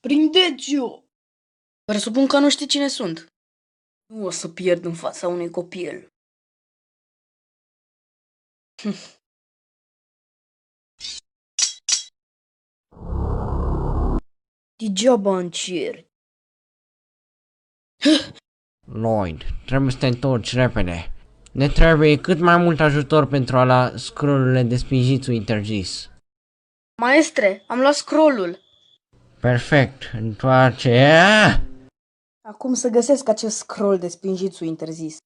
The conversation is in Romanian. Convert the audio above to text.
Prindeți-o! Presupun că nu știi cine sunt. Nu o să pierd în fața unui copil. Degeaba încerci. Lloyd, trebuie să te întorci repede. Ne trebuie cât mai mult ajutor pentru a lua scrollurile de spinjițu interzis. Maestre, am luat scrollul. Perfect, întoarce. Acum să găsesc acest scroll de spinjițu interzis.